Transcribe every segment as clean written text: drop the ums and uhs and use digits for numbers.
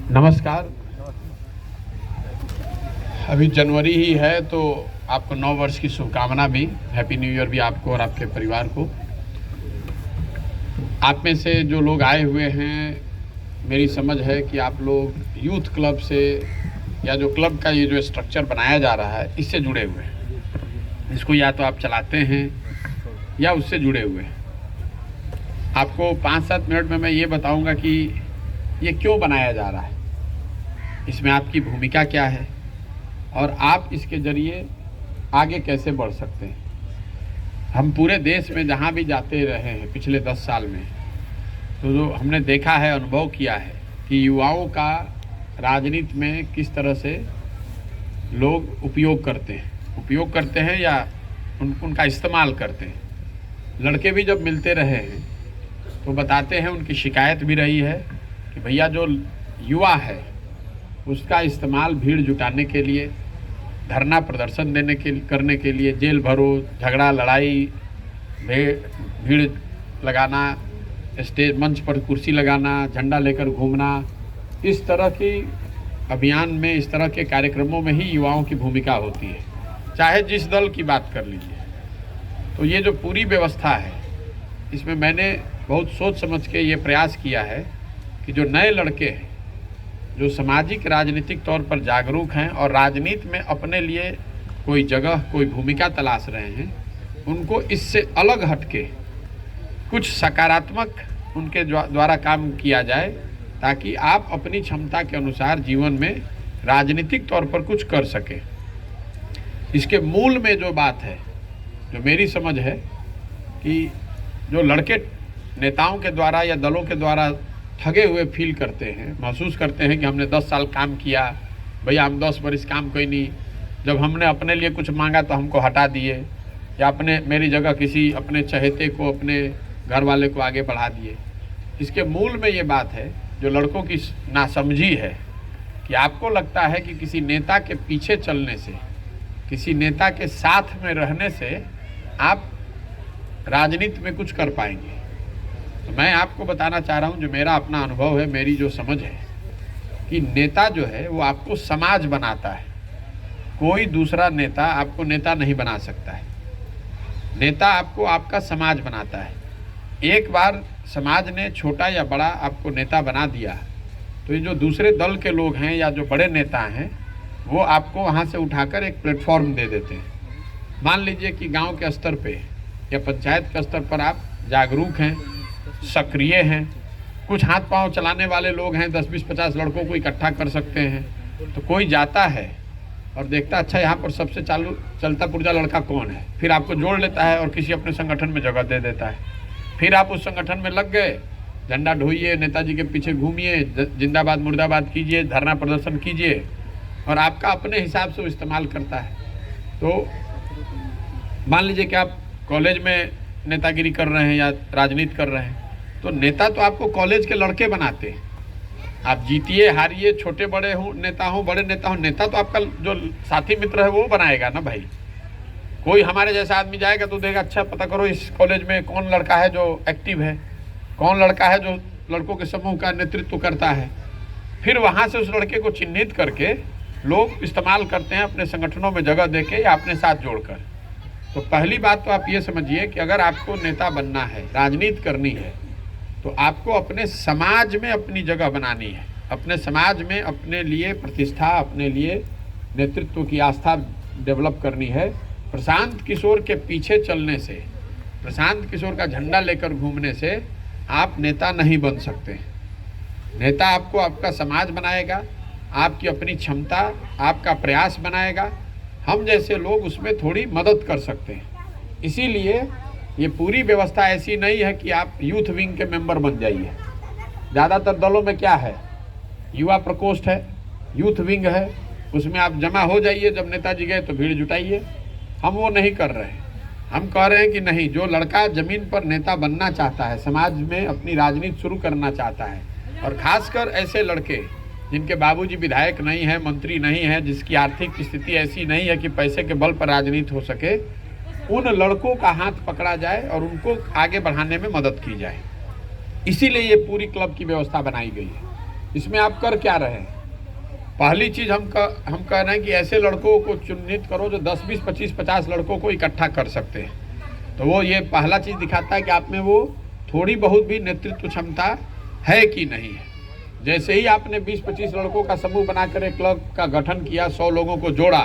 नमस्कार। अभी जनवरी ही है तो आपको नव वर्ष की शुभकामना भी, हैप्पी न्यू ईयर भी आपको और आपके परिवार को। आप में से जो लोग आए हुए हैं, मेरी समझ है कि आप लोग यूथ क्लब से या जो क्लब का ये जो स्ट्रक्चर बनाया जा रहा है इससे जुड़े हुए हैं। इसको या तो आप चलाते हैं या उससे जुड़े हुए हैं। आपको 5-7 मिनट में मैं ये बताऊंगा कि ये क्यों बनाया जा रहा है, इसमें आपकी भूमिका क्या है और आप इसके ज़रिए आगे कैसे बढ़ सकते हैं। हम पूरे देश में जहाँ भी जाते रहे हैं पिछले 10 साल में, तो जो हमने देखा है, अनुभव किया है कि युवाओं का राजनीति में किस तरह से लोग उपयोग करते हैं या उनका इस्तेमाल करते हैं। लड़के भी जब मिलते रहे हैं तो बताते हैं, उनकी शिकायत भी रही है कि भैया जो युवा है उसका इस्तेमाल भीड़ जुटाने के लिए, धरना प्रदर्शन करने के लिए, जेल भरो, झगड़ा लड़ाई, भीड़ लगाना, स्टेज मंच पर कुर्सी लगाना, झंडा लेकर घूमना, इस तरह की अभियान में, इस तरह के कार्यक्रमों में ही युवाओं की भूमिका होती है, चाहे जिस दल की बात कर लीजिए। तो ये जो पूरी व्यवस्था है, इसमें मैंने बहुत सोच समझ के ये प्रयास किया है कि जो नए लड़के हैं, जो सामाजिक राजनीतिक तौर पर जागरूक हैं और राजनीति में अपने लिए कोई जगह, कोई भूमिका तलाश रहे हैं, उनको इससे अलग हटके कुछ सकारात्मक उनके द्वारा काम किया जाए, ताकि आप अपनी क्षमता के अनुसार जीवन में राजनीतिक तौर पर कुछ कर सकें। इसके मूल में जो बात है, जो मेरी समझ है, कि जो लड़के नेताओं के द्वारा या दलों के द्वारा ठगे हुए फील करते हैं, महसूस करते हैं कि हमने 10 साल काम किया, भैया हम 10 वर्ष काम कोई नहीं, जब हमने अपने लिए कुछ मांगा तो हमको हटा दिए, या मेरी जगह किसी अपने चहेते को, अपने घर वाले को आगे बढ़ा दिए। इसके मूल में ये बात है, जो लड़कों की नासमझी है, कि आपको लगता है कि किसी नेता के पीछे चलने से, किसी नेता के साथ में रहने से आप राजनीति में कुछ कर पाएंगे। तो मैं आपको बताना चाह रहा हूँ, जो मेरा अपना अनुभव है, मेरी जो समझ है, कि नेता जो है वो आपको समाज बनाता है। कोई दूसरा नेता आपको नेता नहीं बना सकता है। नेता आपको आपका समाज बनाता है। एक बार समाज ने छोटा या बड़ा आपको नेता बना दिया, तो ये जो दूसरे दल के लोग हैं या जो बड़े नेता हैं, वो आपको वहाँ से उठाकर एक प्लेटफॉर्म दे देते हैं। मान लीजिए कि गांव के स्तर पे या पंचायत के स्तर पर आप जागरूक हैं, सक्रिय हैं, कुछ हाथ पांव चलाने वाले लोग हैं, 10-20-50 लड़कों को इकट्ठा कर सकते हैं। तो कोई जाता है और देखता, अच्छा यहाँ पर सबसे चलता पुर्जा लड़का कौन है, फिर आपको जोड़ लेता है और किसी अपने संगठन में जगह दे देता है। फिर आप उस संगठन में लग गए, झंडा ढोइए, नेताजी के पीछे घूमिए, जिंदाबाद मुर्दाबाद कीजिए, धरना प्रदर्शन कीजिए, और आपका अपने हिसाब से वो इस्तेमाल करता है। तो मान लीजिए कि आप कॉलेज में नेतागिरी कर रहे हैं या राजनीति कर रहे हैं, तो नेता तो आपको कॉलेज के लड़के बनाते हैं। आप जीतिए हारिए, छोटे बड़े हो नेता हो, बड़े नेता हो, नेता तो आपका जो साथी मित्र है वो बनाएगा ना भाई। कोई हमारे जैसा आदमी जाएगा तो देगा, अच्छा पता करो इस कॉलेज में कौन लड़का है जो एक्टिव है, कौन लड़का है जो लड़कों के समूह का नेतृत्व करता है। फिर वहाँ से उस लड़के को चिन्हित करके लोग इस्तेमाल करते हैं, अपने संगठनों में जगह देके या अपने साथ जोड़कर। तो पहली बात तो आप ये समझिए कि अगर आपको नेता बनना है, राजनीति करनी है, तो आपको अपने समाज में अपनी जगह बनानी है, अपने समाज में अपने लिए प्रतिष्ठा, अपने लिए नेतृत्व की आस्था डेवलप करनी है। प्रशांत किशोर के पीछे चलने से, प्रशांत किशोर का झंडा लेकर घूमने से आप नेता नहीं बन सकते। नेता आपको आपका समाज बनाएगा, आपकी अपनी क्षमता, आपका प्रयास बनाएगा। हम जैसे लोग उसमें थोड़ी मदद कर सकते हैं। इसीलिए ये पूरी व्यवस्था ऐसी नहीं है कि आप यूथ विंग के मेंबर बन जाइए। ज़्यादातर दलों में क्या है, युवा प्रकोष्ठ है, यूथ विंग है, उसमें आप जमा हो जाइए, जब नेताजी गए तो भीड़ जुटाइए। हम वो नहीं कर रहे हैं। हम कह रहे हैं कि नहीं, जो लड़का ज़मीन पर नेता बनना चाहता है, समाज में अपनी राजनीति शुरू करना चाहता है, और ख़ासकर ऐसे लड़के जिनके बाबूजी विधायक नहीं है, मंत्री नहीं है, जिसकी आर्थिक स्थिति ऐसी नहीं है कि पैसे के बल पर राजनीति हो सके, उन लड़कों का हाथ पकड़ा जाए और उनको आगे बढ़ाने में मदद की जाए। इसीलिए ये पूरी क्लब की व्यवस्था बनाई गई है। इसमें आप कर क्या रहे हैं? पहली चीज़ हम कह रहे हैं कि ऐसे लड़कों को चिन्हित करो जो 10, 20, 25, 50 लड़कों को इकट्ठा कर सकते हैं। तो वो ये पहला चीज़ दिखाता है कि आप में वो थोड़ी बहुत भी नेतृत्व क्षमता है कि नहीं है। जैसे ही आपने 20-25 लड़कों का समूह बनाकर एक क्लब का गठन किया, 100 लोगों को जोड़ा,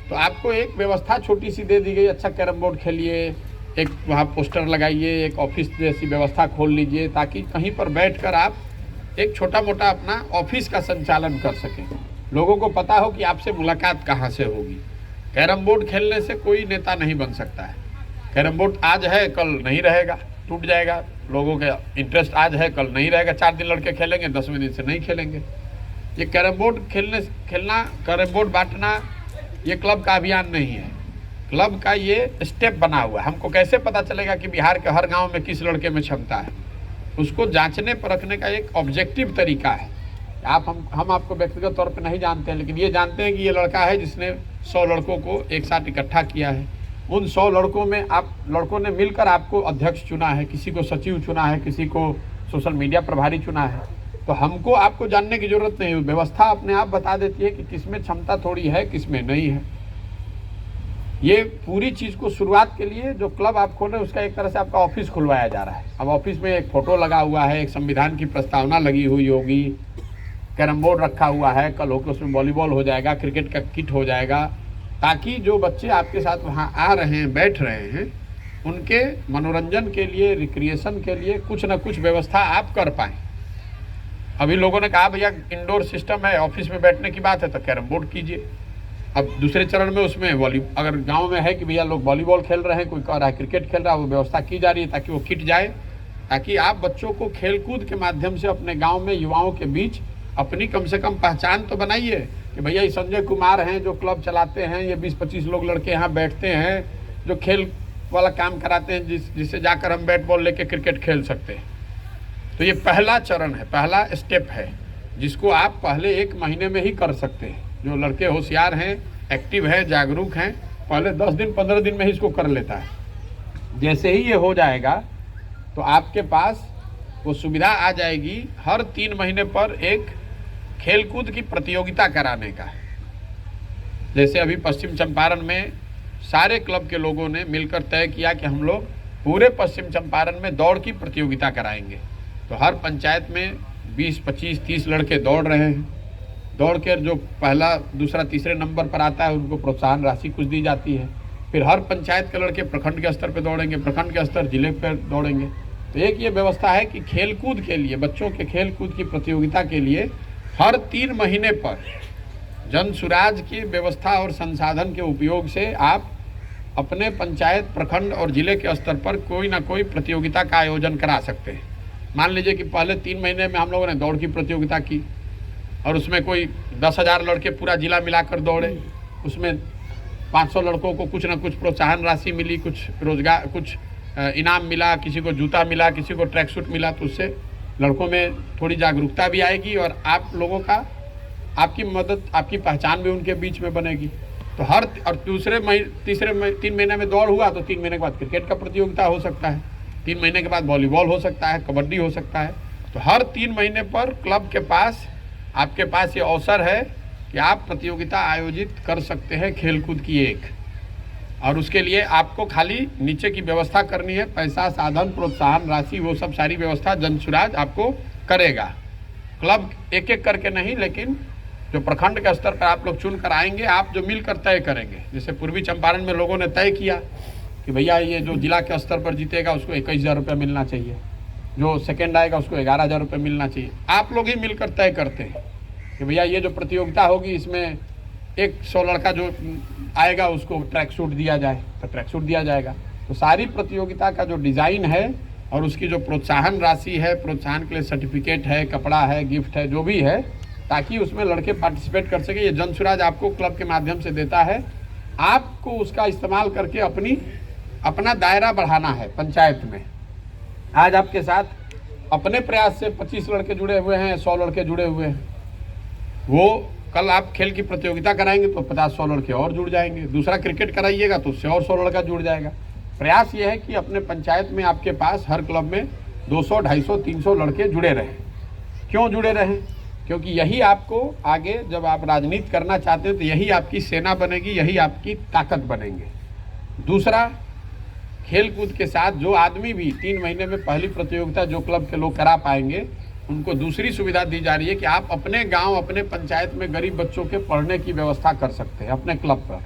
तो आपको एक व्यवस्था छोटी सी दे दी गई, अच्छा कैरम बोर्ड खेलिए, एक वहाँ पोस्टर लगाइए, एक ऑफिस जैसी व्यवस्था खोल लीजिए, ताकि कहीं पर बैठकर आप एक छोटा मोटा अपना ऑफिस का संचालन कर सकें। लोगों को पता हो कि आपसे मुलाकात कहाँ से होगी। कैरम बोर्ड खेलने से कोई नेता नहीं बन सकता है। कैरम बोर्ड आज है, कल नहीं रहेगा, टूट जाएगा। लोगों के इंटरेस्ट आज है, कल नहीं रहेगा। 4 दिन लड़के खेलेंगे, 10वें दिन से नहीं खेलेंगे। ये कैरम बोर्ड खेलना, कैरम बोर्ड बांटना, ये क्लब का अभियान नहीं है। क्लब का ये स्टेप बना हुआ है। हमको कैसे पता चलेगा कि बिहार के हर गाँव में किस लड़के में क्षमता है? उसको जांचने परखने का एक ऑब्जेक्टिव तरीका है। हम आपको व्यक्तिगत तौर पे नहीं जानते हैं, लेकिन ये जानते हैं कि ये लड़का है जिसने 100 लड़कों को एक साथ इकट्ठा किया है। उन 100 लड़कों में लड़कों ने मिलकर आपको अध्यक्ष चुना है, किसी को सचिव चुना है, किसी को सोशल मीडिया प्रभारी चुना है। तो हमको आपको जानने की जरूरत नहीं है, व्यवस्था अपने आप बता देती है कि किसमें क्षमता थोड़ी है, किसमें नहीं है। ये पूरी चीज़ को शुरुआत के लिए जो क्लब आप खोल रहे हैं, उसका एक तरह से आपका ऑफिस खुलवाया जा रहा है। अब ऑफिस में एक फ़ोटो लगा हुआ है, एक संविधान की प्रस्तावना लगी हुई होगी, कैरम बोर्ड रखा हुआ है, कल होकर उसमें वॉलीबॉल हो जाएगा, क्रिकेट का किट हो जाएगा, ताकि जो बच्चे आपके साथ वहाँ आ रहे हैं, बैठ रहे हैं, उनके मनोरंजन के लिए, रिक्रिएशन के लिए कुछ ना कुछ व्यवस्था आप कर पाएँ। अभी लोगों ने कहा भैया इंडोर सिस्टम है, ऑफिस में बैठने की बात है तो कैरम बोर्ड कीजिए। अब दूसरे चरण में उसमें अगर गांव में है कि भैया लोग वॉलीबॉल खेल रहे हैं, कोई कह रहा है क्रिकेट खेल रहा है, वो व्यवस्था की जा रही है ताकि वो किट जाए, ताकि आप बच्चों को खेलकूद के माध्यम से अपने गांव में युवाओं के बीच अपनी कम से कम पहचान तो बनाइए कि भैया ये संजय कुमार हैं जो क्लब चलाते हैं, ये 20-25 लोग लड़के यहाँ बैठते हैं जो खेल वाला काम कराते हैं, जिससे जाकर हम बैट बॉल लेके क्रिकेट खेल सकते हैं। तो ये पहला चरण है, पहला स्टेप है, जिसको आप पहले 1 महीने में ही कर सकते हैं। जो लड़के होशियार हैं, एक्टिव हैं, जागरूक हैं, पहले 10 दिन 15 दिन में ही इसको कर लेता है। जैसे ही ये हो जाएगा तो आपके पास वो सुविधा आ जाएगी हर 3 महीने पर एक खेलकूद की प्रतियोगिता कराने का। जैसे अभी पश्चिम चंपारण में सारे क्लब के लोगों ने मिलकर तय किया कि हम लोग पूरे पश्चिम चंपारण में दौड़ की प्रतियोगिता कराएंगे। तो हर पंचायत में 20, 25, 30 लड़के दौड़ रहे हैं। दौड़ कर जो पहला, दूसरा, तीसरे नंबर पर आता है उनको प्रोत्साहन राशि कुछ दी जाती है। फिर हर पंचायत के लड़के प्रखंड के स्तर पर दौड़ेंगे, प्रखंड के स्तर जिले पर दौड़ेंगे। तो एक ये व्यवस्था है कि खेलकूद के लिए, बच्चों के खेलकूद की प्रतियोगिता के लिए हर 3 महीने पर जन सुराज की व्यवस्था और संसाधन के उपयोग से आप अपने पंचायत, प्रखंड और जिले के स्तर पर कोई ना कोई प्रतियोगिता का आयोजन करा सकते हैं। मान लीजिए कि पहले 3 महीने में हम लोगों ने दौड़ की प्रतियोगिता की और उसमें कोई 10,000 लड़के पूरा जिला मिलाकर दौड़े, उसमें 500 लड़कों को कुछ ना कुछ प्रोत्साहन राशि मिली, कुछ रोजगार, कुछ इनाम मिला, किसी को जूता मिला, किसी को ट्रैक सूट मिला। तो उससे लड़कों में थोड़ी जागरूकता भी आएगी और आप लोगों का, आपकी मदद, आपकी पहचान भी उनके बीच में बनेगी। तो हर और तीसरे 3 महीने में दौड़ हुआ तो 3 महीने के बाद क्रिकेट का प्रतियोगिता हो सकता है, 3 महीने के बाद वॉलीबॉल हो सकता है, कबड्डी हो सकता है। तो हर 3 महीने पर क्लब के पास, आपके पास ये अवसर है कि आप प्रतियोगिता आयोजित कर सकते हैं खेलकूद की एक। और उसके लिए आपको खाली नीचे की व्यवस्था करनी है, पैसा, साधन, प्रोत्साहन राशि, वो सब सारी व्यवस्था जनसुराज आपको करेगा। क्लब एक एक करके नहीं, लेकिन जो प्रखंड के स्तर पर आप लोग चुन कर आएंगे, आप जो मिलकर तय करेंगे। जैसे पूर्वी चंपारण में लोगों ने तय किया कि भैया ये जो जिला के स्तर पर जीतेगा उसको 21,000 रुपये मिलना चाहिए, जो सेकेंड आएगा उसको 11,000 रुपये मिलना चाहिए। आप लोग ही मिलकर तय करते हैं कि भैया ये जो प्रतियोगिता होगी इसमें 100 लड़का जो आएगा उसको ट्रैक सूट दिया जाए, तो ट्रैक सूट दिया जाएगा। तो सारी प्रतियोगिता का जो डिज़ाइन है और उसकी जो प्रोत्साहन राशि है, प्रोत्साहन के लिए सर्टिफिकेट है, कपड़ा है, गिफ्ट है, जो भी है, ताकि उसमें लड़के पार्टिसिपेट कर सके। ये जनसुराज आपको क्लब के माध्यम से देता है। आपको उसका इस्तेमाल करके अपना दायरा बढ़ाना है पंचायत में। आज आपके साथ अपने प्रयास से 25 लड़के जुड़े हुए हैं, 100 लड़के जुड़े हुए हैं। वो कल आप खेल की प्रतियोगिता कराएंगे तो 50-100 लड़के और जुड़ जाएंगे। दूसरा क्रिकेट कराइएगा तो उससे और 100 लड़का जुड़ जाएगा। प्रयास ये है कि अपने पंचायत में आपके पास हर क्लब में 200, 250, 300 लड़के जुड़े रहें। क्यों जुड़े रहें? क्योंकि यही आपको आगे जब आप राजनीति करना चाहते हो तो यही आपकी सेना बनेगी, यही आपकी ताकत बनेंगे। दूसरा, खेल कूद के साथ जो आदमी भी 3 महीने में पहली प्रतियोगिता जो क्लब के लोग करा पाएंगे, उनको दूसरी सुविधा दी जा रही है कि आप अपने गांव, अपने पंचायत में गरीब बच्चों के पढ़ने की व्यवस्था कर सकते हैं अपने क्लब पर।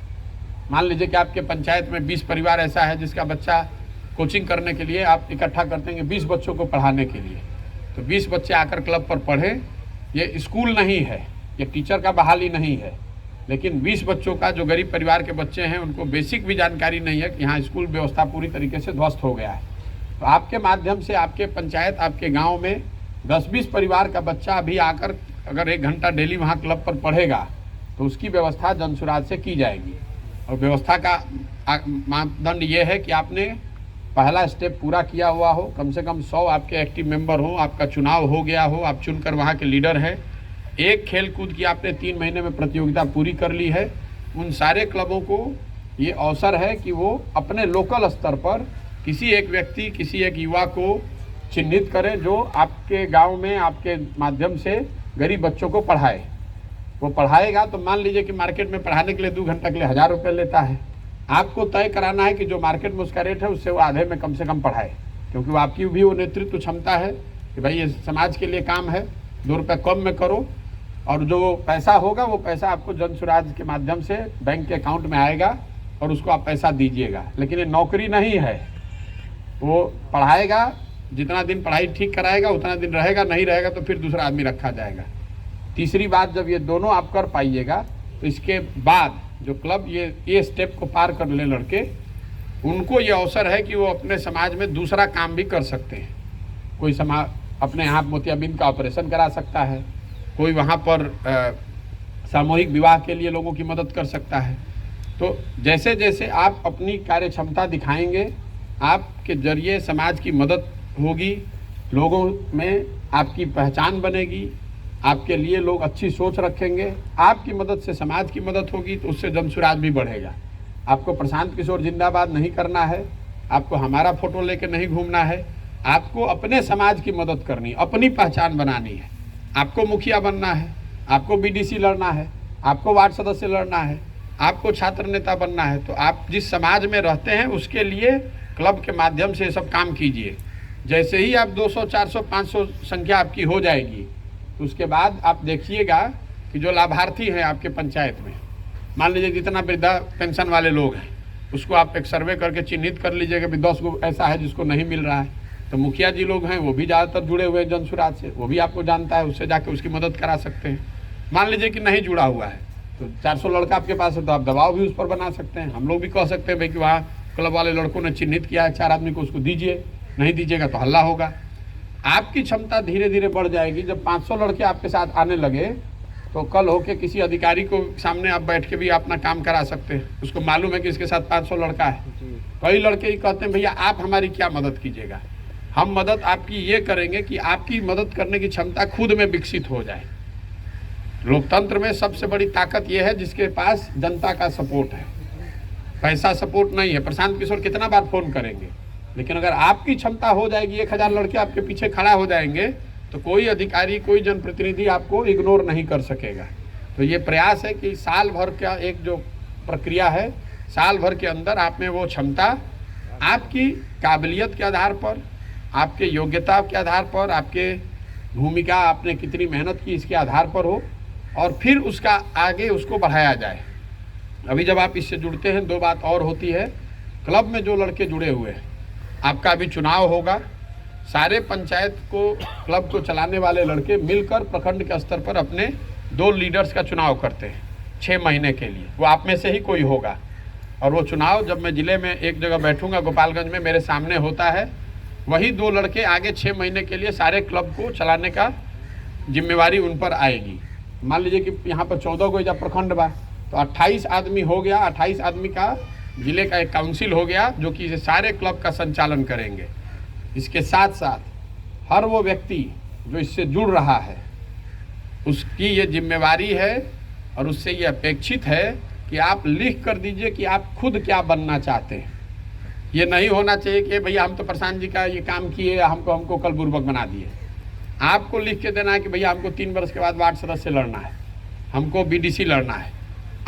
मान लीजिए कि आपके पंचायत में 20 परिवार ऐसा है जिसका बच्चा कोचिंग करने के लिए आप इकट्ठा करते हैं 20 बच्चों को पढ़ाने के लिए, तो 20 बच्चे आकर क्लब पर पढ़ें। ये स्कूल नहीं है, ये टीचर का बहाली नहीं है, लेकिन 20 बच्चों का जो गरीब परिवार के बच्चे हैं उनको बेसिक भी जानकारी नहीं है कि यहाँ स्कूल व्यवस्था पूरी तरीके से ध्वस्त हो गया है। तो आपके माध्यम से आपके पंचायत, आपके गांव में 10-20 परिवार का बच्चा अभी आकर अगर 1 घंटा डेली वहाँ क्लब पर पढ़ेगा तो उसकी व्यवस्था जनसुराज से की जाएगी। और व्यवस्था का मापदंड ये है कि आपने पहला स्टेप पूरा किया हुआ हो, कम से कम 100 आपके एक्टिव मेंबर हो, आपका चुनाव हो गया हो, आप चुनकर वहाँ के लीडर हैं, एक खेल कूद की आपने 3 महीने में प्रतियोगिता पूरी कर ली है। उन सारे क्लबों को ये अवसर है कि वो अपने लोकल स्तर पर किसी एक व्यक्ति, किसी एक युवा को चिन्हित करें जो आपके गांव में आपके माध्यम से गरीब बच्चों को पढ़ाए। वो पढ़ाएगा तो मान लीजिए कि मार्केट में पढ़ाने के लिए 2 घंटा के लिए 1000 रुपये लेता है, आपको तय कराना है कि जो मार्केट में उसका रेट है उससे वो आधे में कम से कम पढ़ाए, क्योंकि वो आपकी भी वो नेतृत्व क्षमता है कि भाई ये समाज के लिए काम है, 2 रुपये कम में करो। और जो पैसा होगा वो पैसा आपको जनसुराज के माध्यम से बैंक के अकाउंट में आएगा और उसको आप पैसा दीजिएगा। लेकिन ये नौकरी नहीं है, वो पढ़ाएगा, जितना दिन पढ़ाई ठीक कराएगा उतना दिन रहेगा, नहीं रहेगा तो फिर दूसरा आदमी रखा जाएगा। तीसरी बात, जब ये दोनों आप कर पाइएगा तो इसके बाद जो क्लब ये स्टेप को पार कर ले लड़के, उनको ये अवसर है कि वो अपने समाज में दूसरा काम भी कर सकते हैं। कोई समाज अपने यहाँ मोतियाबिंद का ऑपरेशन करा सकता है, कोई वहाँ पर सामूहिक विवाह के लिए लोगों की मदद कर सकता है। तो जैसे जैसे आप अपनी कार्य क्षमता दिखाएंगे, आपके जरिए समाज की मदद होगी, लोगों में आपकी पहचान बनेगी, आपके लिए लोग अच्छी सोच रखेंगे, आपकी मदद से समाज की मदद होगी, तो उससे जनसुराज भी बढ़ेगा। आपको प्रशांत किशोर जिंदाबाद नहीं करना है, आपको हमारा फोटो लेके नहीं घूमना है, आपको अपने समाज की मदद करनी, अपनी पहचान बनानी है। आपको मुखिया बनना है, आपको बीडीसी लड़ना है, आपको वार्ड सदस्य लड़ना है, आपको छात्र नेता बनना है, तो आप जिस समाज में रहते हैं उसके लिए क्लब के माध्यम से सब काम कीजिए। जैसे ही आप 200, 400, 500 संख्या आपकी हो जाएगी तो उसके बाद आप देखिएगा कि जो लाभार्थी हैं आपके पंचायत में, मान लीजिए जितना वृद्धा पेंशन वाले लोग हैं उसको आप एक सर्वे करके चिन्हित कर लीजिएगा कि 10 गो ऐसा है जिसको नहीं मिल रहा है। तो मुखिया जी लोग हैं वो भी ज़्यादातर जुड़े हुए हैं जनसुराज से, वो भी आपको जानता है, उससे जाके उसकी मदद करा सकते हैं। मान लीजिए कि नहीं जुड़ा हुआ है तो 400 लड़का आपके पास है तो आप दबाव भी उस पर बना सकते हैं। हम लोग भी कह सकते हैं भाई कि वहाँ क्लब वाले लड़कों ने चिन्हित किया है 4 आदमी को, उसको दीजिए, नहीं दीजिएगा तो हल्ला होगा। आपकी क्षमता धीरे धीरे बढ़ जाएगी। जब 500 लड़के आपके साथ आने लगे तो कल होके किसी अधिकारी को सामने आप बैठ के भी अपना काम करा सकते हैं, उसको मालूम है कि इसके साथ 500 लड़का है। कई लड़के ही कहते हैं भैया आप हमारी क्या मदद कीजिएगा, हम मदद आपकी ये करेंगे कि आपकी मदद करने की क्षमता खुद में विकसित हो जाए। लोकतंत्र में सबसे बड़ी ताकत ये है जिसके पास जनता का सपोर्ट है, पैसा सपोर्ट नहीं है। प्रशांत किशोर कितना बार फोन करेंगे, लेकिन अगर आपकी क्षमता हो जाएगी, 1000 लड़के आपके पीछे खड़ा हो जाएंगे तो कोई अधिकारी, कोई जनप्रतिनिधि आपको इग्नोर नहीं कर सकेगा। तो ये प्रयास है कि साल भर का एक जो प्रक्रिया है, साल भर के अंदर आप में वो क्षमता आपकी काबिलियत के आधार पर, आपके योग्यता के आधार पर, आपके भूमिका, आपने कितनी मेहनत की इसके आधार पर हो और फिर उसका आगे उसको बढ़ाया जाए। अभी जब आप इससे जुड़ते हैं 2 बात और होती है। क्लब में जो लड़के जुड़े हुए हैं, आपका अभी चुनाव होगा, सारे पंचायत को, क्लब को चलाने वाले लड़के मिलकर प्रखंड के स्तर पर अपने 2 लीडर्स का चुनाव करते हैं 6 महीने के लिए। वो आप में से ही कोई होगा और वो चुनाव जब मैं ज़िले में एक जगह बैठूंगा गोपालगंज में, मेरे सामने होता है, वही 2 लड़के आगे 6 महीने के लिए सारे क्लब को चलाने का जिम्मेवारी उन पर आएगी। मान लीजिए कि यहाँ पर 14 गो या प्रखंड बा तो 28 आदमी हो गया, 28 आदमी का जिले का एक काउंसिल हो गया जो कि सारे क्लब का संचालन करेंगे। इसके साथ साथ हर वो व्यक्ति जो इससे जुड़ रहा है उसकी ये जिम्मेवारी है और उससे ये अपेक्षित है कि आप लिख कर दीजिए कि आप खुद क्या बनना चाहते हैं। ये नहीं होना चाहिए कि भैया हम तो प्रशांत जी का ये काम किए, हमको कल बुर्बक बना दिए। आपको लिख के देना है कि भैया हमको 3 वर्ष के बाद वार्ड सदस्य लड़ना है, हमको बीडीसी लड़ना है।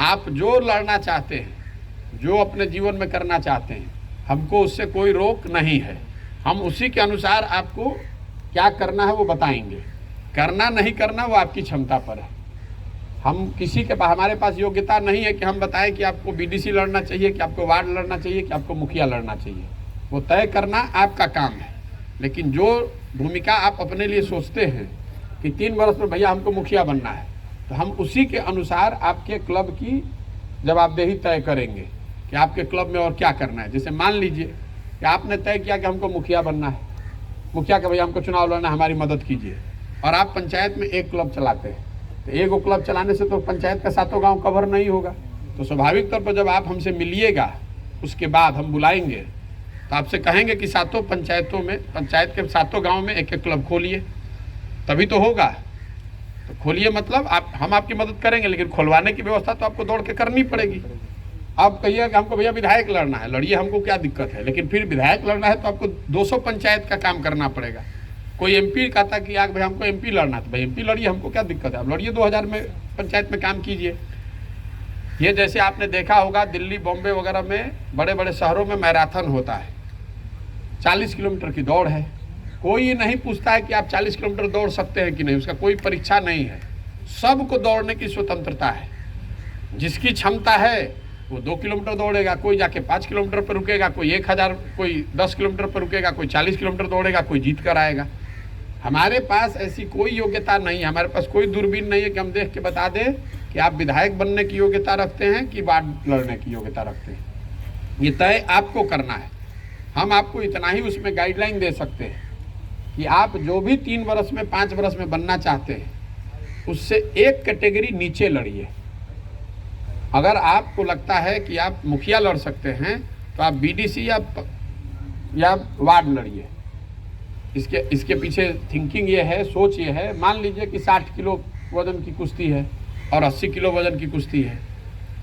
आप जो लड़ना चाहते हैं, जो अपने जीवन में करना चाहते हैं, हमको उससे कोई रोक नहीं है। हम उसी के अनुसार आपको क्या करना है वो बताएंगे। करना नहीं करना वो आपकी क्षमता पर है। हम किसी के पास, हमारे पास योग्यता नहीं है कि हम बताएं कि आपको बीडीसी लड़ना चाहिए, कि आपको वार्ड लड़ना चाहिए, कि आपको मुखिया लड़ना चाहिए। वो तय करना आपका काम है। लेकिन जो भूमिका आप अपने लिए सोचते हैं कि 3 वर्ष में भैया हमको मुखिया बनना है, तो हम उसी के अनुसार आपके क्लब की जवाबदेही तय करेंगे कि आपके क्लब में और क्या करना है। जैसे मान लीजिए कि आपने तय किया कि हमको मुखिया बनना है, मुखिया का भैया हमको चुनाव लड़ना, हमारी मदद कीजिए, और आप पंचायत में एक क्लब चलाते हैं, तो एक क्लब चलाने से तो पंचायत का 7 गांव कवर नहीं होगा। तो स्वाभाविक तौर पर जब आप हमसे मिलिएगा, उसके बाद हम बुलाएंगे तो आपसे कहेंगे कि 7 पंचायतों में, पंचायत के 7 गांव में एक क्लब खोलिए, तभी तो होगा। तो खोलिए मतलब हम आपकी मदद करेंगे, लेकिन खुलवाने की व्यवस्था तो आपको दौड़ के करनी पड़ेगी। आप कहिएगा कि हमको भैया विधायक लड़ना है, लड़िए, हमको क्या दिक्कत है, लेकिन फिर विधायक लड़ना है तो आपको 200 पंचायत का काम करना पड़ेगा। कोई एमपी कहता कि यार भाई हमको एमपी लड़ना है, तो भाई एमपी लड़िए, हमको क्या दिक्कत है, आप लड़िए, 2000 में पंचायत में काम कीजिए। ये जैसे आपने देखा होगा दिल्ली, बॉम्बे वगैरह में, बड़े बड़े शहरों में मैराथन होता है, 40 किलोमीटर की दौड़ है। कोई ये नहीं पूछता है कि आप 40 किलोमीटर दौड़ सकते हैं कि नहीं, उसका कोई परीक्षा नहीं है। सबको दौड़ने की स्वतंत्रता है। जिसकी क्षमता है वो 2 किलोमीटर दौड़ेगा, कोई जाके 5 किलोमीटर पर रुकेगा, कोई 1000, कोई 10 किलोमीटर पर रुकेगा, कोई 40 किलोमीटर दौड़ेगा, कोई जीत कर आएगा। हमारे पास ऐसी कोई योग्यता नहीं है, हमारे पास कोई दूरबीन नहीं है कि हम देख के बता दें कि आप विधायक बनने की योग्यता रखते हैं कि वार्ड लड़ने की योग्यता रखते हैं। ये तय आपको करना है। हम आपको इतना ही उसमें गाइडलाइन दे सकते हैं कि आप जो भी 3 वर्ष में, 5 वर्ष में बनना चाहते हैं, उससे एक कैटेगरी नीचे लड़िए। अगर आपको लगता है कि आप मुखिया लड़ सकते हैं तो आप बीडीसी या वार्ड लड़िए। इसके पीछे थिंकिंग ये है, सोच ये है, मान लीजिए कि 60 किलो वजन की कुश्ती है और 80 किलो वजन की कुश्ती है,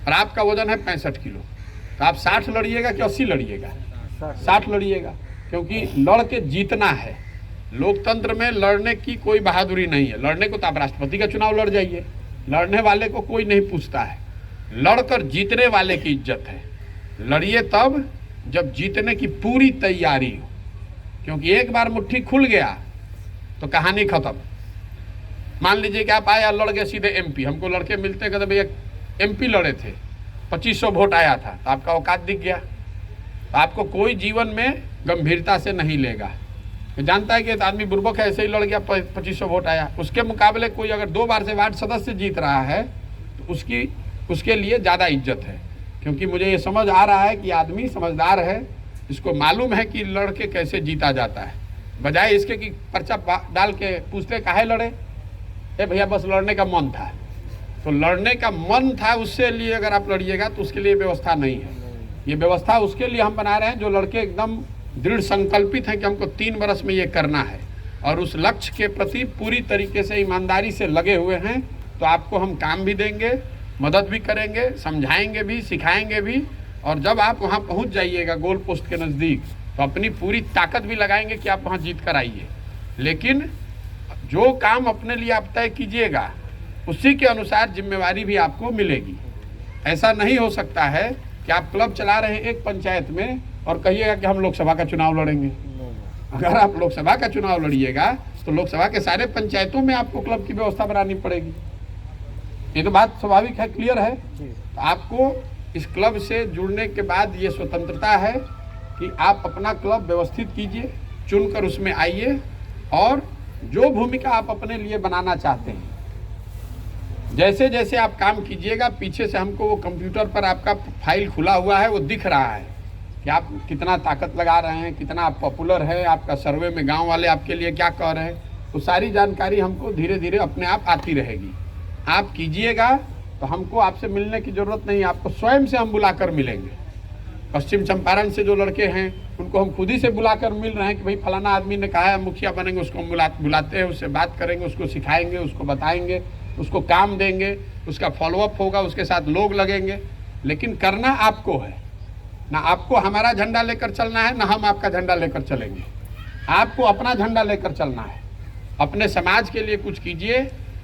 और आपका वजन है 65 किलो, तो आप 60 लड़िएगा कि 80 लड़िएगा? 60 लड़िएगा, क्योंकि लड़ के जीतना है। लोकतंत्र में लड़ने की कोई बहादुरी नहीं है। लड़ने को तो आप राष्ट्रपति का चुनाव लड़ जाइए, लड़ने वाले को कोई नहीं पूछता है। लड़कर जीतने वाले की इज्जत है। लड़िए तब जब जीतने की पूरी तैयारी हो, क्योंकि एक बार मुट्ठी खुल गया तो कहानी खत्म। मान लीजिए कि आप आया, लड़ गए सीधे एमपी, हमको लड़के मिलते कहते भैया एमपी लड़े थे, 2500 वोट आया था, तो आपका औकात दिख गया। तो आपको कोई जीवन में गंभीरता से नहीं लेगा। तो जानता है कि आदमी बुर्बक है, ऐसे ही लड़ गया, 2500 वोट आया। उसके मुकाबले कोई अगर 2 बार से वार्ड सदस्य जीत रहा है तो उसके लिए ज़्यादा इज्जत है, क्योंकि मुझे ये समझ आ रहा है कि आदमी समझदार है, इसको मालूम है कि लड़के कैसे जीता जाता है। बजाय इसके कि पर्चा डाल के पूछते काहे लड़े, ए भैया बस लड़ने का मन था। तो लड़ने का मन था, उससे लिए अगर आप लड़िएगा तो उसके लिए व्यवस्था नहीं है। ये व्यवस्था उसके लिए हम बना रहे हैं जो लड़के एकदम दृढ़ संकल्पित हैं कि हमको 3 वर्ष में ये करना है, और उस लक्ष्य के प्रति पूरी तरीके से ईमानदारी से लगे हुए हैं। तो आपको हम काम भी देंगे, मदद भी करेंगे, समझाएंगे भी, सिखाएंगे भी, और जब आप वहाँ पहुँच जाइएगा गोल पोस्ट के नज़दीक, तो अपनी पूरी ताकत भी लगाएंगे कि आप वहाँ जीत कर आइए। लेकिन जो काम अपने लिए आप तय कीजिएगा, उसी के अनुसार जिम्मेवारी भी आपको मिलेगी। ऐसा नहीं हो सकता है कि आप क्लब चला रहे हैं एक पंचायत में और कहिएगा कि हम लोकसभा का चुनाव लड़ेंगे। अगर आप लोकसभा का चुनाव लड़िएगा तो लोकसभा के सारे पंचायतों में आपको क्लब की व्यवस्था बनानी पड़ेगी। ये तो बात स्वाभाविक है, क्लियर है। तो आपको इस क्लब से जुड़ने के बाद ये स्वतंत्रता है कि आप अपना क्लब व्यवस्थित कीजिए, चुनकर उसमें आइए, और जो भूमिका आप अपने लिए बनाना चाहते हैं, जैसे जैसे आप काम कीजिएगा, पीछे से हमको वो कंप्यूटर पर आपका फाइल खुला हुआ है, वो दिख रहा है कि आप कितना ताकत लगा रहे हैं, कितना आप पॉपुलर है, आपका सर्वे में गांव वाले आपके लिए क्या कह रहे हैं, तो सारी जानकारी हमको धीरे धीरे अपने आप आती रहेगी। आप कीजिएगा तो हमको आपसे मिलने की ज़रूरत नहीं, आपको स्वयं से हम बुलाकर मिलेंगे। पश्चिम चंपारण से जो लड़के हैं उनको हम खुद ही से बुलाकर मिल रहे हैं कि भाई फलाना आदमी ने कहा है मुखिया बनेंगे, उसको हम बुलाते हैं, उससे बात करेंगे, उसको सिखाएंगे, उसको बताएंगे, उसको काम देंगे, उसका फॉलोअप होगा, उसके साथ लोग लगेंगे। लेकिन करना आपको है, ना आपको हमारा झंडा लेकर चलना है, ना हम आपका झंडा लेकर चलेंगे। आपको अपना झंडा लेकर चलना है। अपने समाज के लिए कुछ कीजिए,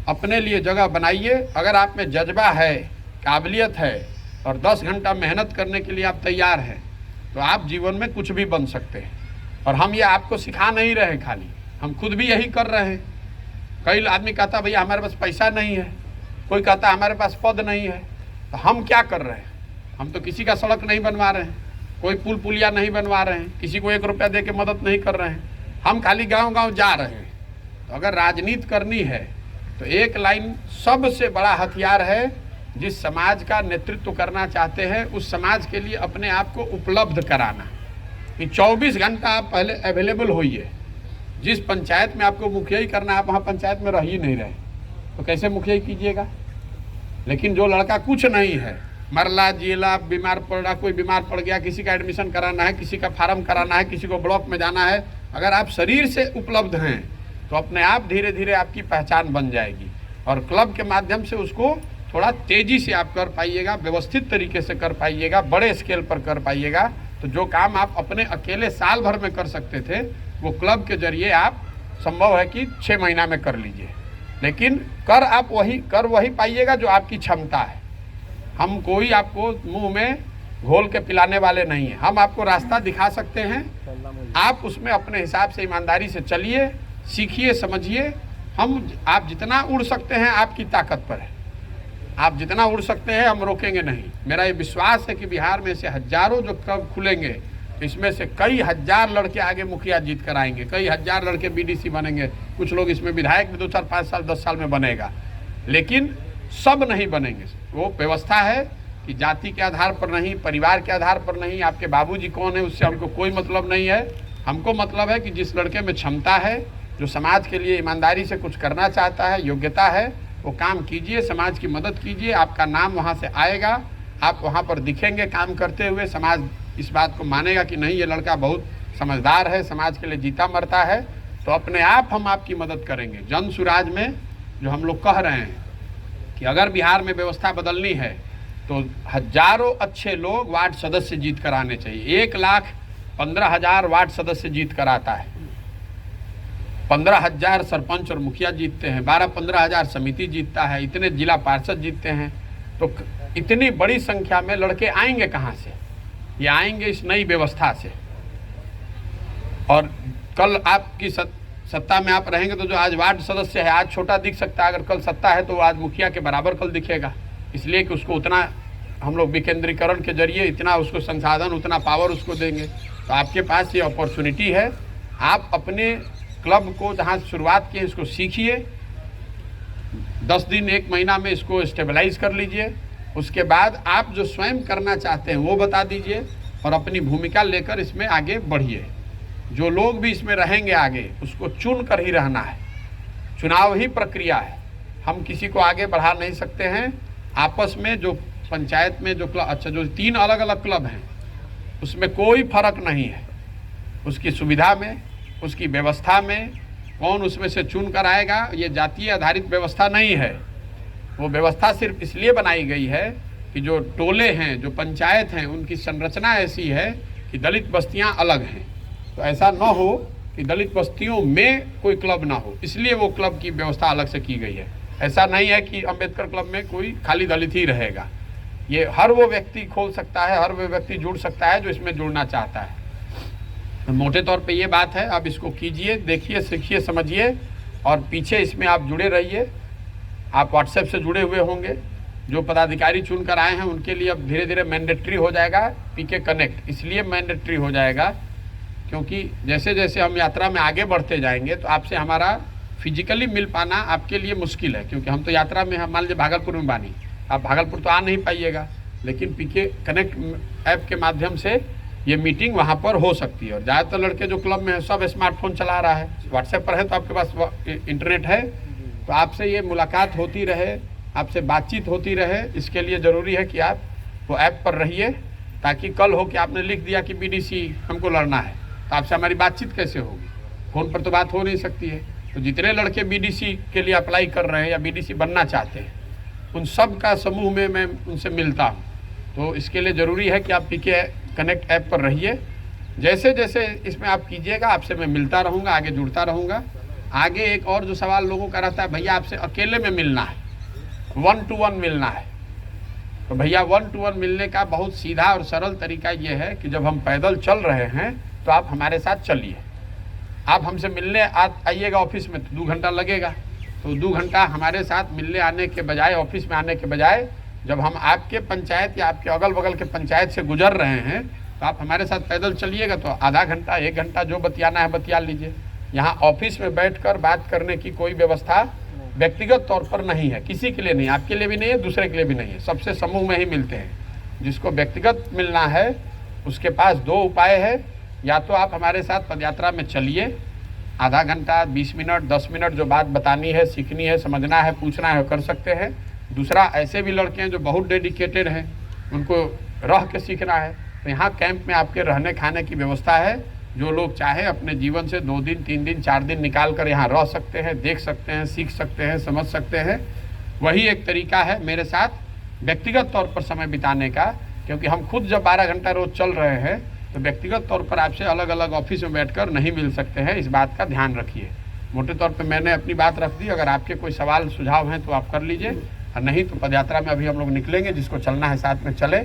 अपने लिए जगह बनाइए। अगर आप में जज्बा है, काबिलियत है और 10 घंटा मेहनत करने के लिए आप तैयार हैं तो आप जीवन में कुछ भी बन सकते हैं। और हम ये आपको सिखा नहीं रहे, खाली हम खुद भी यही कर रहे हैं। कई आदमी कहता भैया हमारे पास पैसा नहीं है, कोई कहता हमारे पास पद नहीं है, तो हम क्या कर रहे हैं? हम तो किसी का सड़क नहीं बनवा रहे हैं, कोई पुल पुलिया नहीं बनवा रहे हैं, किसी को 1 रुपया दे के मदद नहीं कर रहे हैं, हम खाली गांव-गांव जा रहे हैं। तो अगर राजनीति करनी है तो एक लाइन सबसे बड़ा हथियार है, जिस समाज का नेतृत्व करना चाहते हैं उस समाज के लिए अपने आप को उपलब्ध कराना कि 24 घंटा आप पहले अवेलेबल होइए। जिस पंचायत में आपको मुखियाई करना है आप वहाँ पंचायत में रह ही नहीं रहे तो कैसे मुखियाई कीजिएगा? लेकिन जो लड़का कुछ नहीं है, मरला जियला, बीमार पड़ रहा, कोई बीमार पड़ गया, किसी का एडमिशन कराना है, किसी का फार्म कराना है, किसी को ब्लॉक में जाना है, अगर आप शरीर से उपलब्ध हैं तो अपने आप धीरे धीरे आपकी पहचान बन जाएगी और क्लब के माध्यम से उसको थोड़ा तेज़ी से आप कर पाइएगा, व्यवस्थित तरीके से कर पाइएगा, बड़े स्केल पर कर पाइएगा। तो जो काम आप अपने अकेले साल भर में कर सकते थे वो क्लब के जरिए आप संभव है कि 6 महीना में कर लीजिए। लेकिन आप वही पाइएगा जो आपकी क्षमता है। हम कोई आपको मुंह में घोल के पिलाने वाले नहीं हैं, हम आपको रास्ता दिखा सकते हैं, आप उसमें अपने हिसाब से ईमानदारी से चलिए, सीखिए, समझिए। आप जितना उड़ सकते हैं आपकी ताकत पर है, आप जितना उड़ सकते हैं हम रोकेंगे नहीं। मेरा ये विश्वास है कि बिहार में से हजारों जो क्लब खुलेंगे इसमें से कई हजार लड़के आगे मुखिया जीत कर आएंगे, कई हजार लड़के बीडीसी बनेंगे, कुछ लोग इसमें विधायक भी 2, 4, 5 साल 10 साल में बनेगा, लेकिन सब नहीं बनेंगे। वो व्यवस्था है कि जाति के आधार पर नहीं, परिवार के आधार पर नहीं, आपके बाबूजी कौन है उससे हमको कोई मतलब नहीं है। हमको मतलब है कि जिस लड़के में क्षमता है, जो समाज के लिए ईमानदारी से कुछ करना चाहता है, योग्यता है, वो काम कीजिए, समाज की मदद कीजिए, आपका नाम वहाँ से आएगा, आप वहाँ पर दिखेंगे काम करते हुए। समाज इस बात को मानेगा कि नहीं ये लड़का बहुत समझदार है, समाज के लिए जीता मरता है, तो अपने आप हम आपकी मदद करेंगे। जन सुराज में जो हम लोग कह रहे हैं कि अगर बिहार में व्यवस्था बदलनी है तो हजारों अच्छे लोग वार्ड सदस्य जीत कर आने चाहिए। 1,15,000 वार्ड सदस्य जीत कर आता है, 15,000 सरपंच और मुखिया जीतते हैं, 12-15 हज़ार समिति जीतता है, इतने जिला पार्षद जीतते हैं। तो इतनी बड़ी संख्या में लड़के आएंगे कहाँ से? ये आएंगे इस नई व्यवस्था से। और कल आपकी सत्ता में आप रहेंगे तो जो आज वार्ड सदस्य है आज छोटा दिख सकता है, अगर कल सत्ता है तो आज मुखिया के बराबर कल दिखेगा, इसलिए कि उसको उतना हम लोग विकेंद्रीकरण के जरिए इतना उसको संसाधन, उतना पावर उसको देंगे। तो आपके पास ये अपॉर्चुनिटी है, आप अपने क्लब को जहाँ शुरुआत की है इसको सीखिए, 10 दिन 1 महीना में इसको स्टेबलाइज कर लीजिए। उसके बाद आप जो स्वयं करना चाहते हैं वो बता दीजिए और अपनी भूमिका लेकर इसमें आगे बढ़िए। जो लोग भी इसमें रहेंगे आगे उसको चुन कर ही रहना है, चुनाव ही प्रक्रिया है, हम किसी को आगे बढ़ा नहीं सकते हैं। आपस में जो पंचायत में जो क्लब, अच्छा जो 3 अलग अलग क्लब हैं उसमें कोई फर्क नहीं है, उसकी सुविधा में, उसकी व्यवस्था में, कौन उसमें से चुन कर आएगा। ये जातीय आधारित व्यवस्था नहीं है, वो व्यवस्था सिर्फ इसलिए बनाई गई है कि जो टोले हैं, जो पंचायत हैं, उनकी संरचना ऐसी है कि दलित बस्तियां अलग हैं, तो ऐसा न हो कि दलित बस्तियों में कोई क्लब ना हो, इसलिए वो क्लब की व्यवस्था अलग से की गई है। ऐसा नहीं है कि अंबेडकर क्लब में कोई खाली दलित ही रहेगा, ये हर वो व्यक्ति खोल सकता है, हर वो व्यक्ति जुड़ सकता है जो इसमें जुड़ना चाहता है। मोटे तौर पे ये बात है, आप इसको कीजिए, देखिए, सीखिए, समझिए और पीछे इसमें आप जुड़े रहिए। आप व्हाट्सएप से जुड़े हुए होंगे, जो पदाधिकारी चुन कर आए हैं उनके लिए अब धीरे धीरे मैंडेटरी हो जाएगा पीके कनेक्ट। इसलिए मैंडेटरी हो जाएगा क्योंकि जैसे जैसे हम यात्रा में आगे बढ़ते जाएंगे तो आपसे हमारा फिजिकली मिल पाना आपके लिए मुश्किल है, क्योंकि हम तो यात्रा में, हम मान लीजिए भागलपुर में बानी, आप भागलपुर तो आ नहीं पाइएगा, लेकिन पीके कनेक्ट ऐप के माध्यम से ये मीटिंग वहाँ पर हो सकती है। और ज़्यादातर लड़के जो क्लब में हैं सब स्मार्टफोन चला रहा है, व्हाट्सएप पर है तो आपके पास इंटरनेट है, तो आपसे ये मुलाकात होती रहे, आपसे बातचीत होती रहे। इसके लिए ज़रूरी है कि आप वो ऐप पर रहिए, ताकि कल हो कि आपने लिख दिया कि बीडीसी हमको लड़ना है, तो आपसे हमारी बातचीत कैसे होगी? फ़ोन पर तो बात हो नहीं सकती है। तो जितने लड़के बीडीसी के लिए अप्लाई कर रहे हैं या बीडीसी बनना चाहते हैं उन सब का समूह में मैं उनसे मिलता हूँ। तो इसके लिए ज़रूरी है कि आप पीके कनेक्ट ऐप पर रहिए। जैसे जैसे इसमें आप कीजिएगा आपसे मैं मिलता रहूँगा, आगे जुड़ता रहूँगा। आगे एक और जो सवाल लोगों का रहता है, भैया आपसे अकेले में मिलना है, 1 to 1 मिलना है। तो भैया 1 to 1 मिलने का बहुत सीधा और सरल तरीका ये है कि जब हम पैदल चल रहे हैं तो आप हमारे साथ चलिए। आप हमसे मिलने आइएगा ऑफिस में तो 2 घंटा लगेगा, तो 2 घंटा हमारे साथ मिलने आने के बजाय, ऑफिस में आने के बजाय, जब हम आपके पंचायत या आपके अगल बगल के पंचायत से गुजर रहे हैं तो आप हमारे साथ पैदल चलिएगा, तो आधा घंटा 1 घंटा जो बतियाना है बतिया लीजिए। यहाँ ऑफिस में बैठकर बात करने की कोई व्यवस्था व्यक्तिगत तौर पर नहीं है, किसी के लिए नहीं, आपके लिए भी नहीं है, दूसरे के लिए भी नहीं है, सबसे समूह में ही मिलते हैं। जिसको व्यक्तिगत मिलना है उसके पास 2 उपाय है, या तो आप हमारे साथ पदयात्रा में चलिए, आधा घंटा 20 मिनट 10 मिनट जो बात बतानी है, सीखनी है, समझना है, पूछना है, कर सकते हैं। दूसरा, ऐसे भी लड़के हैं जो बहुत डेडिकेटेड हैं, उनको रह के सीखना है, तो यहाँ कैंप में आपके रहने खाने की व्यवस्था है। जो लोग चाहे अपने जीवन से 2 दिन 3 दिन 4 दिन निकाल कर यहाँ रह सकते हैं, देख सकते हैं, सीख सकते हैं, समझ सकते हैं। वही एक तरीका है मेरे साथ व्यक्तिगत तौर पर समय बिताने का, क्योंकि हम खुद जब 12 घंटा रोज चल रहे हैं तो व्यक्तिगत तौर पर आपसे अलग अलग ऑफिस में बैठकर नहीं मिल सकते हैं, इस बात का ध्यान रखिए। मोटे तौर पे मैंने अपनी बात रख दी, अगर आपके कोई सवाल सुझाव हैं तो आप कर लीजिए, और नहीं तो पदयात्रा में अभी हम लोग निकलेंगे, जिसको चलना है साथ में चले।